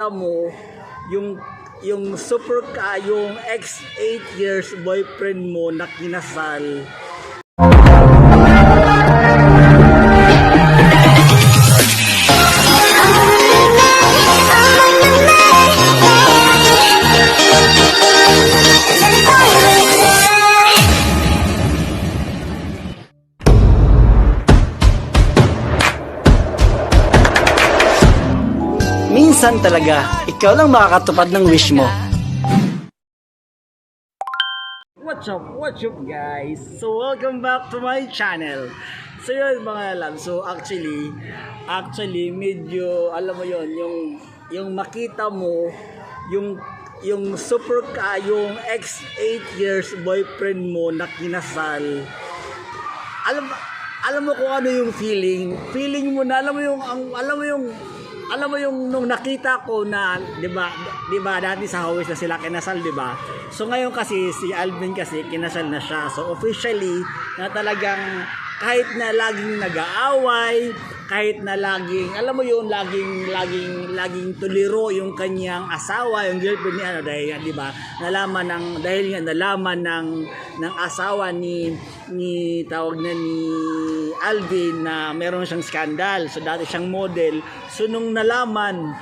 mo yung super ka, yung ex 8 years boyfriend mo na kinasal. Minsan talaga, ikaw lang makakatupad ng wish mo. What's up guys? So welcome back to my channel. So yun mga alam, so actually medyo alam mo yun, yung makita mo yung super ka, yung ex 8 years boyfriend mo na kinasal. Alam mo kung ano yung feeling mo na alam mo yung nung nakita ko na 'di ba dati sa Hawes na sila kinasal, 'di ba? So ngayon kasi si Alvin kasi kinasal na siya. So officially na talagang kahit na laging nag-aaway, kahit na laging alam mo yun, laging tuliro yung kanyang asawa, yung girlfriend niya, dahil 'di ba? Nalaman ng asawa ni tawag na ni Alvin na meron siyang skandal. So dati siyang model. So nung nalaman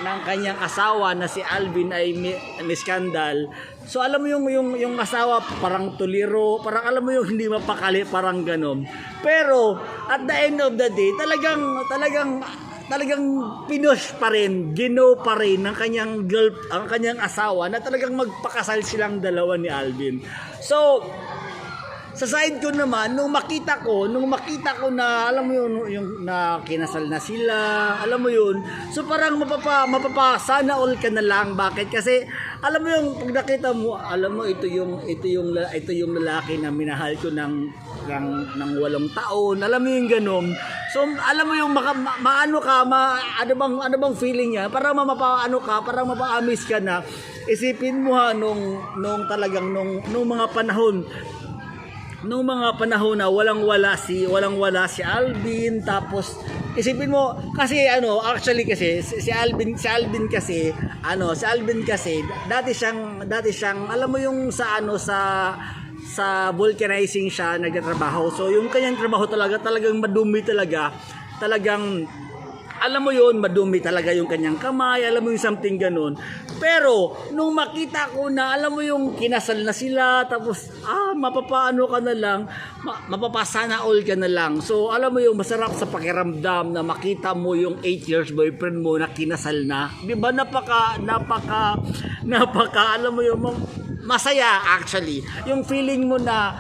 ng kanyang asawa na si Alvin ay may skandal. So alam mo yung asawa parang tuliro, parang alam mo yung hindi mapakali, parang ganon. Pero at the end of the day, talagang pinush pa rin, gino pa rin ng ang kanyang asawa na talagang magpakasal silang dalawa ni Alvin. So sa side ko naman, nung makita ko na alam mo yun, yung na kinasal na sila, alam mo yun, so parang sana all ka na lang. Bakit? Kasi alam mo yung pag nakita mo, alam mo ito yung lalaki na minahal ko ng 8 taon, alam mo yung ganun. So alam mo yung ano bang feeling niya, parang parang mapa-amaze ka na. Isipin mo ha, nung mga panahon na walang-wala si Alvin. Tapos isipin mo kasi actually kasi si Alvin kasi dati siyang alam mo yung sa vulcanizing siya nagtatrabaho. So yung kanyang trabaho talagang madumi talagang alam mo yun, madumi talaga yung kanyang kamay, alam mo yung something ganun. Pero, nung makita ko na, alam mo yung kinasal na sila, tapos, mapapaano ka na lang, mapapasana all ka na lang. So, alam mo yung masarap sa pakiramdam na makita mo yung 8 years boyfriend mo na kinasal na. Di ba, napaka, alam mo yung, masaya actually. Yung feeling mo na,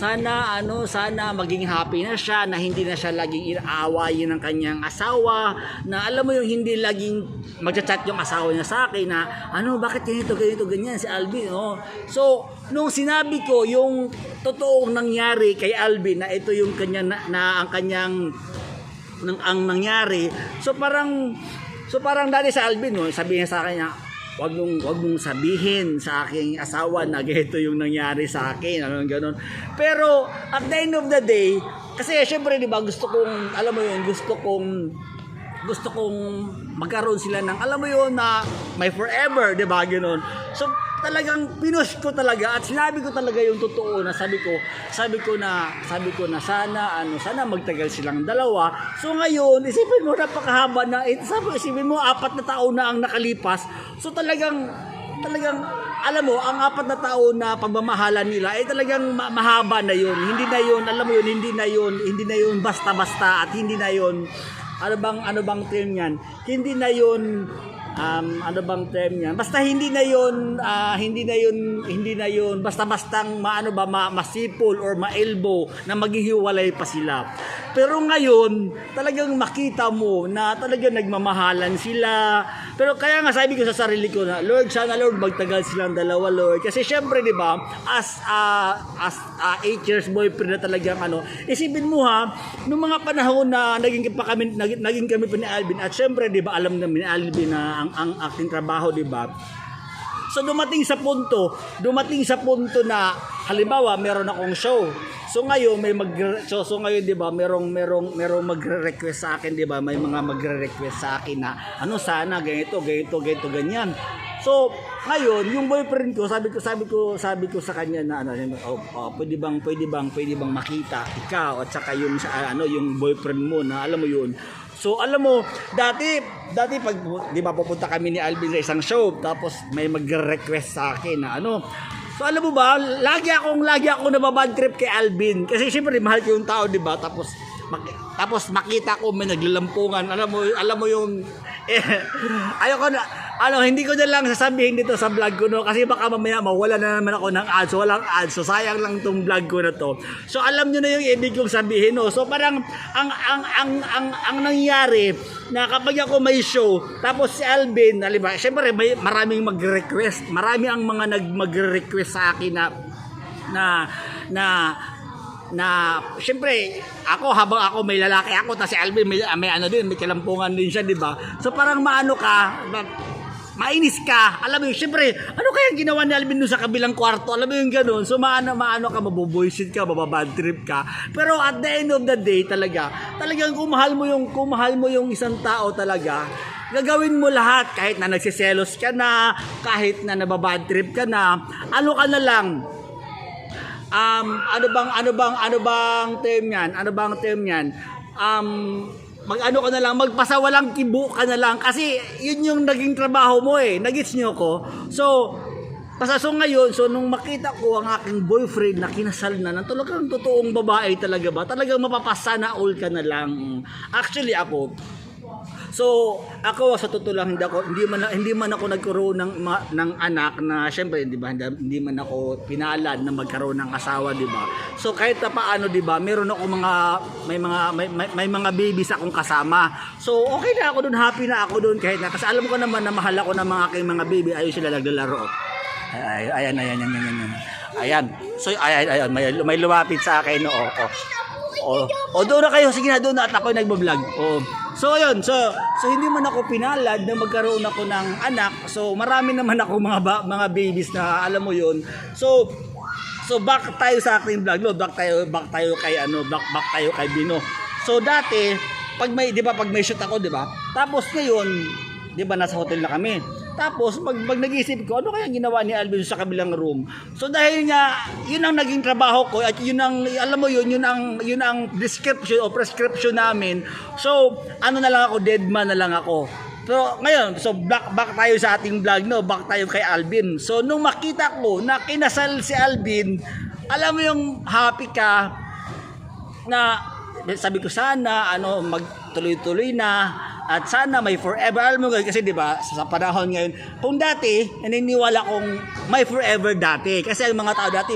sana maging happy na siya, na hindi na siya laging inaawayin ng kanyang asawa, na alam mo yung hindi laging magchat-chat yung asawa niya sa akin na bakit ganito ganyan si Alvin, oh. So nung sinabi ko yung totoong nangyari kay Alvin na ito yung ang nangyari, so parang dati sa Alvin, no, sabihin sa akin niya, Wag mong sabihin sa aking asawa na ganito yung nangyari sa akin, gano'n. Pero at the end of the day, kasi syempre 'di ba, gusto kong magkaroon sila ng alam mo yun na may forever, 'di ba, gano'n. So talagang pinush ko talaga at sinabi ko talaga yung totoo na sabi ko na sana magtagal silang dalawa. So ngayon, isipin mo napakahaba na, isipin mo 4 na taon na ang nakalipas. So talagang alam mo, ang 4 na taon na pagmamahalan nila ay talagang mahaba na yun. Hindi na yun, alam mo yun, hindi na yun basta-basta, at hindi na yun ano bang term yan? Hindi na yun basta hindi na yun basta-bastang masipol or maelbow na maghihiwalay pa sila. Pero ngayon talagang makita mo na talagang nagmamahalan sila. Pero kaya nga sabi ko sa sarili ko na, Lord, sana Lord magtagal silang dalawa, Lord. Kasi syempre 'di ba, as 8 years boyfriend na talagang isipin mo ha, nung mga panahon na naging kami pa ni Alvin, at syempre 'di ba alam namin ni Alvin na ang aking trabaho, 'di ba? So dumating sa punto na halimbawa meron akong show. So ngayon ngayon 'di ba, merong magre-request sa akin, 'di ba? May mga magre-request sa akin na ano sana ganito, ganyan. So ngayon, yung boyfriend ko, sabi ko sa kanya na pwede bang makita ikaw at saka yung yung boyfriend mo na alam mo yun. So alam mo, dati pag 'di ba pupunta kami ni Alvin sa isang show, tapos may magre-request sa akin na ano. So alam mo ba, lagi ako nababad trip kay Alvin kasi syempre mahal ko yung tao, 'di ba? Tapos makita ko may naglalampungan. Alam mo yung ayoko na hindi ko na lang sasabihin dito sa vlog ko, no, kasi baka mamaya mawala na naman ako ng ads. Walang ads, so sayang lang tong vlog ko na to. So alam niyo na yung ibig kong sabihin, no. So parang ang nangyari na kapag ako may show, tapos si Alvin, halimbawa, syempre maraming mag-request. Marami ang mga mag-request sa akin na syempre ako, habang ako may lalaki ako, tapos si Alvin may kalampungan din siya, di ba? So parang mainis ka. Alam mo yun, syempre, ano kaya ginawa ni Alvin doon sa kabilang kwarto? Alam mo yung gano'n. So maano ka, mabubuisit ka, mababad trip ka. Pero at the end of the day, talagang kung mahal mo yung isang tao talaga, gagawin mo lahat, kahit na nagsiselos ka na, kahit na nababad trip ka na, ano ka na lang, ano bang term yan? Mag-ano ka na lang, magpasawalang kibo ka na lang kasi yun yung naging trabaho mo eh. Nagets nyo ko? So ngayon, nung makita ko ang aking boyfriend na kinasal na ng talagang totoong babae talaga ba? Talagang mapapasana all ka na lang. Actually ako, sa totoo lang hindi man ako nagkaroon ng anak na syempre, 'di ba? Hindi man ako pinalad na magkaroon ng asawa, 'di ba? So kahit na paano, 'di ba? Meron ako may mga babies akong kasama. So okay na ako doon, happy na ako doon kahit na kasi alam ko naman na mahal ako ng mga aking mga baby, ayun sila naglalaro. Ayan. Ayan. So ayan, may lumapit sa akin, doon na kayo, sige na, doon na at ako nagbo-vlog. So ayun, so hindi man ako pinalad na magkaroon ako ng anak. So marami naman ako mga babies na alam mo 'yun. So back tayo sa aking vlog, no? Back tayo kay Bino. So dati pag may shoot ako, 'di ba? Tapos ngayon, 'di ba, nasa hotel na kami. Tapos pag nag-isip ko, ano kaya ginawa ni Alvin sa kabilang room? So dahil nga yun ang naging trabaho ko at yun ang alam mo yun ang description o prescription namin. So ano na lang ako, dead man na lang ako. So ngayon, back tayo sa ating vlog, no? Back tayo kay Alvin. So nung makita ko na kinasal si Alvin, alam mo yung happy ka na sabi ko sana magtuloy-tuloy na. At sana may forever. Alam mo kasi 'di ba sa panahon ngayon, kung dati naniniwala kong may forever dati kasi ang mga tao dati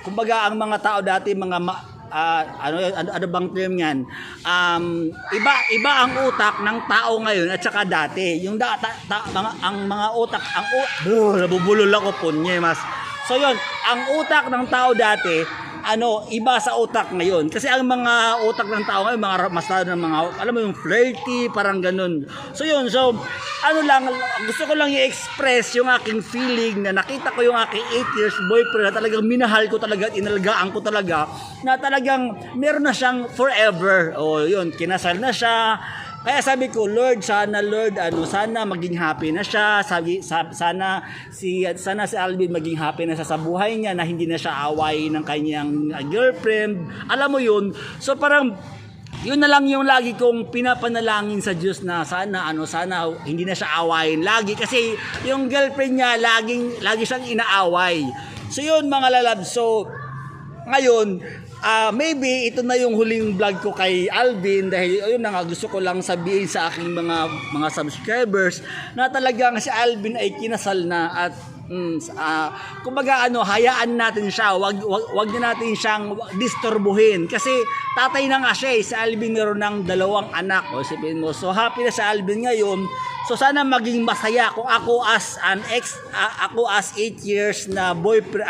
kumbaga ang mga tao dati ano bang term yan? Iba ang utak ng tao ngayon at saka dati. Yung ang mga utak nabubulol ako punye mas. So yun, ang utak ng tao dati iba sa utak ngayon. Kasi ang mga utak ng tao ngayon, mga masyado ng mga, alam mo yung flirty, parang ganun. So yun, gusto ko lang i-express yung aking feeling na nakita ko yung aking 8 years boyfriend na talagang minahal ko talaga at inalagaan ko talaga, na talagang meron na siyang forever. Yun, kinasal na siya. Kaya sabi ko, sana maging happy na siya. Sana si Alvin maging happy na siya sa buhay niya, na hindi na siya away ng kanyang girlfriend. Alam mo yun? So parang yun na lang yung lagi kong pinapanalangin sa Diyos na sana hindi na siya awayin lagi kasi yung girlfriend niya lagi siyang inaaway. So yun mga lalab. So ngayon, maybe ito na yung huling vlog ko kay Alvin dahil ayun na nga, gusto ko lang sabihin sa aking mga subscribers na talagang si Alvin ay kinasal na at kumbaga hayaan natin siya, wag na natin siyang disturbuhin kasi tatay na nga siya si Alvin meron ng 2 anak, isipin mo. So happy na si Alvin ngayon. So sana maging masaya kung ako as an ako as 8 years na boyfriend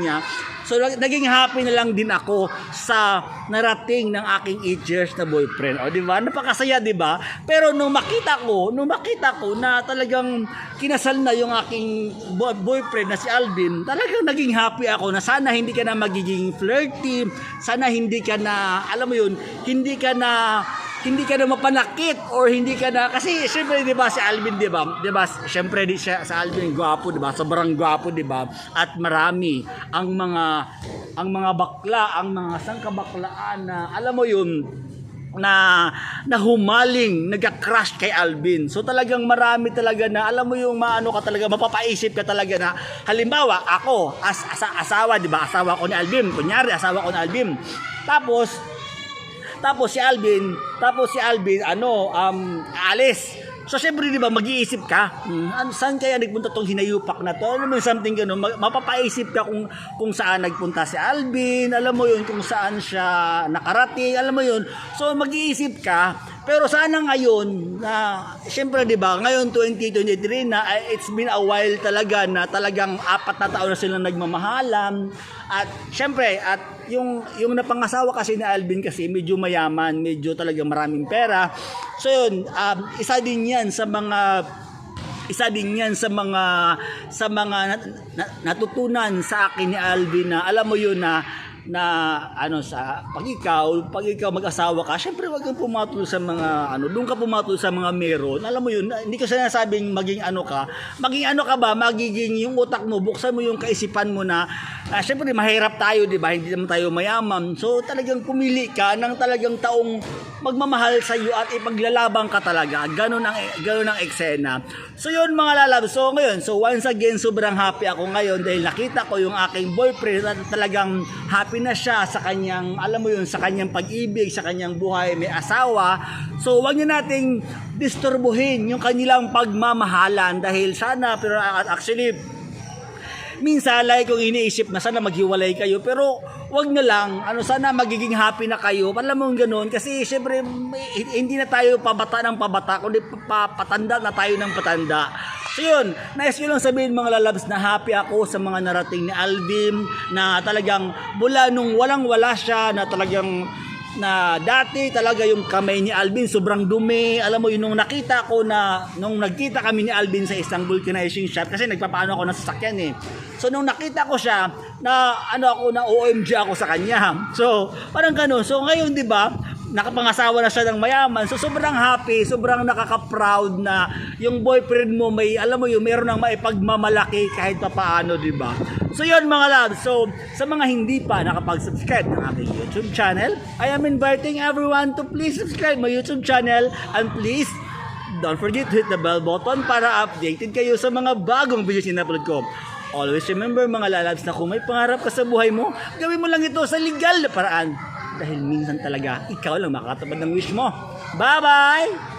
niya. So naging happy na lang din ako sa narating ng aking 8 years na boyfriend. O di ba? Napakasaya, di ba? Pero nung makita ko na talagang kinasal na yung aking boyfriend na si Alvin, talagang naging happy ako na sana hindi ka na magiging flirty, sana hindi ka na, alam mo yun, hindi ka na mapanakit or hindi ka na, kasi syempre 'di ba si Alvin, 'di ba syempre di siya sa Alvin gwapo, 'di ba, sobrang gwapo, 'di ba, at marami ang mga bakla, ang mga sangkabaklaan na alam mo yun na humaling, nagka-crush kay Alvin. So talagang marami talaga na alam mo yung maano ka talaga, mapapaisip ka talaga na halimbawa ako as asawa, 'di ba, asawa ko ni Alvin, kunyari asawa ko ni Alvin, tapos si Alvin alis. So syempre 'di ba mag-iisip ka, saan kaya nagpunta tong hinayupak na to? Alam mo something gano'n, mapapaisip ka kung saan nagpunta si Alvin, alam mo 'yun, kung saan siya nakarating, alam mo 'yun. So mag-iisip ka, pero sana ngayon na syempre 'di ba, ngayon 2023 na, it's been a while talaga na talagang 4 na taon na silang nagmamahalan. At syempre, at yung napangasawa kasi ni Alvin kasi medyo mayaman, medyo talagang maraming pera. So yun, isa din yan sa mga natutunan sa akin ni Alvin na alam mo yun na ano, sa pag ikaw mag-asawa ka, syempre wag kang pumatol sa mga doon ka pumatol sa mga meron. Alam mo yun, hindi ko sinasabing maging ano ka ba, magiging yung utak mo, buksan mo yung kaisipan mo na syempre mahirap tayo, di ba? Hindi naman tayo mayaman. So talagang pumili ka ng talagang taong magmamahal sa iyo at ipaglalabang ka talaga. Ganun ang eksena. So yun mga lalab. So ngayon, once again, sobrang happy ako ngayon dahil nakita ko yung aking boyfriend at talagang happy na siya sa kanyang, alam mo yun, sa kanyang pag-ibig, sa kanyang buhay, may asawa. So wag niyo nating disturbuhin yung kanilang pagmamahalan dahil sana, pero actually minsan like kung iniisip na sana maghiwalay kayo, pero wag na lang, sana magiging happy na kayo. Alam mo ganoon, kasi syempre hindi na tayo pabata ng pabata, kundi patanda na tayo ng patanda. So yun, nais ko lang sabihin mga lalabs na happy ako sa mga narating ni Alvin na talagang mula nung walang-wala siya, na talagang na dati talaga yung kamay ni Alvin sobrang dumi. Alam mo yun, nung nagkita kami ni Alvin sa isang vulcanizing shop, kasi nagpapaano ako ng sasakyan So nung nakita ko siya, na OMG ako sa kanya. So parang gano'n. So ngayon 'di ba, nakapangasawa na siya ng mayaman. So sobrang happy, sobrang nakaka-proud na yung boyfriend mo may, alam mo yun, mayroon nang maipagmamalaki kahit papaano, 'di ba? So yun mga loves. So sa mga hindi pa nakapag-subscribe ng aking YouTube channel, I am inviting everyone to please subscribe my YouTube channel, and please don't forget to hit the bell button para updated kayo sa mga bagong videos na upload ko. Always remember mga lalabs na kung may pangarap ka sa buhay mo, gawin mo lang ito sa legal na paraan. Dahil minsan talaga, ikaw lang makakatupad ng wish mo. Bye-bye!